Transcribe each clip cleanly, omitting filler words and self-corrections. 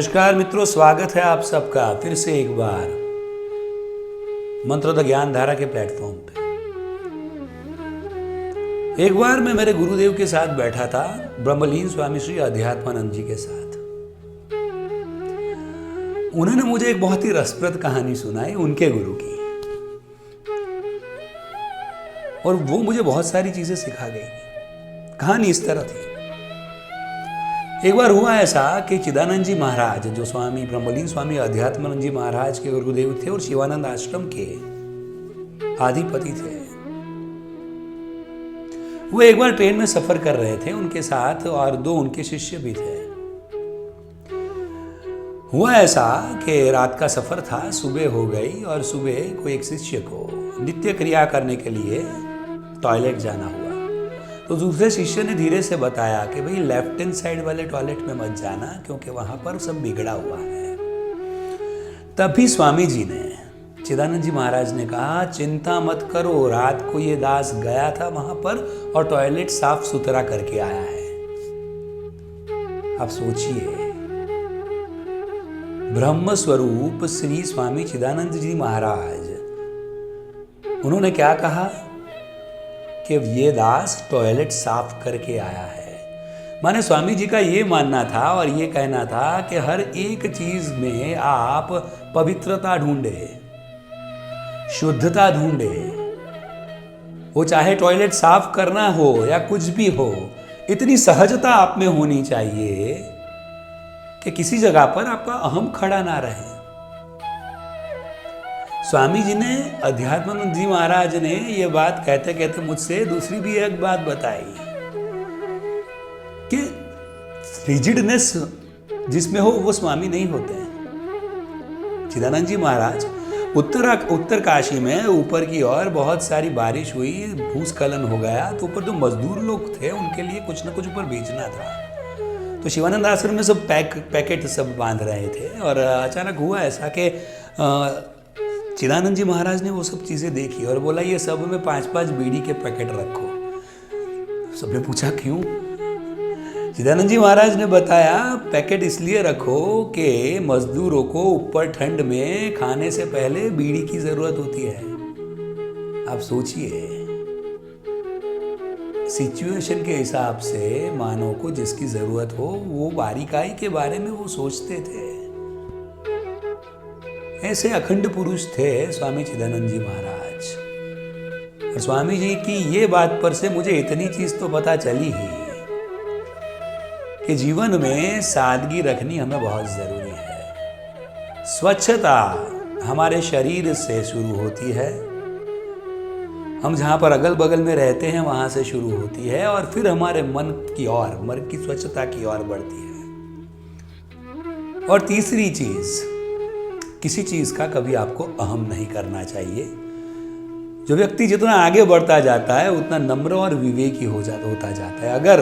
नमस्कार मित्रों, स्वागत है आप सबका फिर से एक बार मंत्रों द ज्ञान धारा के प्लेटफॉर्म पे। एक बार मैं मेरे गुरुदेव के साथ बैठा था, ब्रह्मलीन स्वामी श्री अध्यात्मानंद जी के साथ। उन्होंने मुझे एक बहुत ही रसप्रद कहानी सुनाई उनके गुरु की, और वो मुझे बहुत सारी चीजें सिखा गई। कहानी इस तरह थी। एक बार हुआ ऐसा कि चिदानंद जी महाराज, जो स्वामी ब्रह्मलीन स्वामी अध्यात्मानंद जी महाराज के गुरुदेव थे और शिवानंद आश्रम के आधिपति थे, वो एक बार ट्रेन में सफर कर रहे थे उनके साथ, और दो उनके शिष्य भी थे। हुआ ऐसा कि रात का सफर था, सुबह हो गई और सुबह कोई एक शिष्य को नित्य क्रिया करने के लिए टॉयलेट जाना हुआ। तो दूसरे शिष्य ने धीरे से बताया कि भाई लेफ्ट हैंड साइड वाले टॉयलेट में मत जाना, क्योंकि वहां पर सब बिगड़ा हुआ है। तभी स्वामी जी ने, चिदानंद जी महाराज ने कहा, चिंता मत करो, रात को ये दास गया था वहां पर और टॉयलेट साफ सुथरा करके आया है। आप सोचिए, ब्रह्म स्वरूप श्री स्वामी चिदानंद जी महाराज, उन्होंने क्या कहा कि ये दास टॉयलेट साफ करके आया है। माने स्वामी जी का ये मानना था और ये कहना था कि हर एक चीज में आप पवित्रता ढूंढे, शुद्धता ढूंढे। वो चाहे टॉयलेट साफ करना हो या कुछ भी हो, इतनी सहजता आप में होनी चाहिए कि किसी जगह पर आपका अहम खड़ा ना रहे। स्वामी जी ने, अध्यात्मानंद जी महाराज ने ये बात कहते कहते मुझसे दूसरी भी एक बात बताई कि रिजिडनेस जिसमें हो वो स्वामी नहीं होते हैं। चिदानंद जी महाराज उत्तर काशी में ऊपर की ओर बहुत सारी बारिश हुई, भूस्खलन हो गया, तो ऊपर जो मजदूर लोग थे उनके लिए कुछ ना कुछ ऊपर बेचना था। तो शिवानंद आश्रम में सब पैकेट सब बांध रहे थे, और अचानक हुआ ऐसा कि चिदानंद जी महाराज ने वो सब चीज़ें देखी और बोला, ये सब में 5-5 बीड़ी के पैकेट रखो। सबने पूछा क्यों? चिदानंद जी महाराज ने बताया, पैकेट इसलिए रखो कि मजदूरों को ऊपर ठंड में खाने से पहले बीड़ी की जरूरत होती है। आप सोचिए, सिचुएशन के हिसाब से मानव को जिसकी जरूरत हो वो बारीकाई के बारे में वो सोचते थे। ऐसे अखंड पुरुष थे स्वामी चिदानंद जी महाराज। और स्वामी जी की ये बात पर से मुझे इतनी चीज तो पता चली ही कि जीवन में सादगी रखनी हमें बहुत जरूरी है। स्वच्छता हमारे शरीर से शुरू होती है, हम जहां पर अगल बगल में रहते हैं वहां से शुरू होती है, और फिर हमारे मन की स्वच्छता की ओर बढ़ती है। और तीसरी चीज, किसी चीज का कभी आपको अहम नहीं करना चाहिए। जो व्यक्ति जितना आगे बढ़ता जाता है उतना नम्र और विवेकी होता जाता है। अगर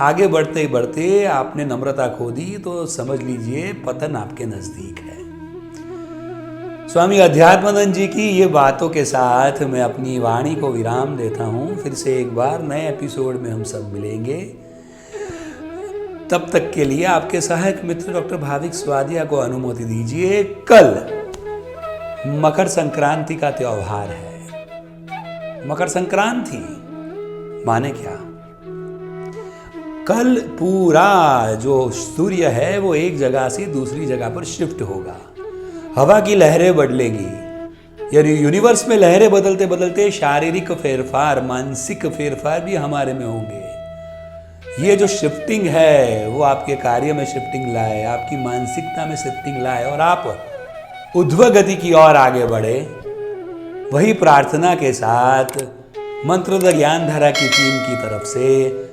आगे बढ़ते बढ़ते आपने नम्रता खो दी तो समझ लीजिए पतन आपके नजदीक है। स्वामी अध्यात्मानंद जी की ये बातों के साथ मैं अपनी वाणी को विराम देता हूँ। फिर से एक बार नए एपिसोड में हम सब मिलेंगे। तब तक के लिए आपके सहायक मित्र डॉक्टर भाविक स्वादिया को अनुमति दीजिए। कल मकर संक्रांति का त्योहार है। मकर संक्रांति माने क्या? कल पूरा जो सूर्य है वो एक जगह से दूसरी जगह पर शिफ्ट होगा। हवा की लहरें बदलेंगी। यानी यूनिवर्स में लहरें बदलते बदलते शारीरिक फेरफार, मानसिक फेरफार भी हमारे में होंगे। ये जो शिफ्टिंग है वो आपके कार्य में शिफ्टिंग लाए, आपकी मानसिकता में शिफ्टिंग लाए, और आप ऊर्ध्व गति की ओर आगे बढ़े। वही प्रार्थना के साथ मंत्र द ज्ञान धारा की टीम की तरफ से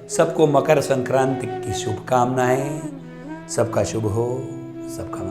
सबको मकर संक्रांति की शुभकामनाएं। सबका शुभ हो, सबका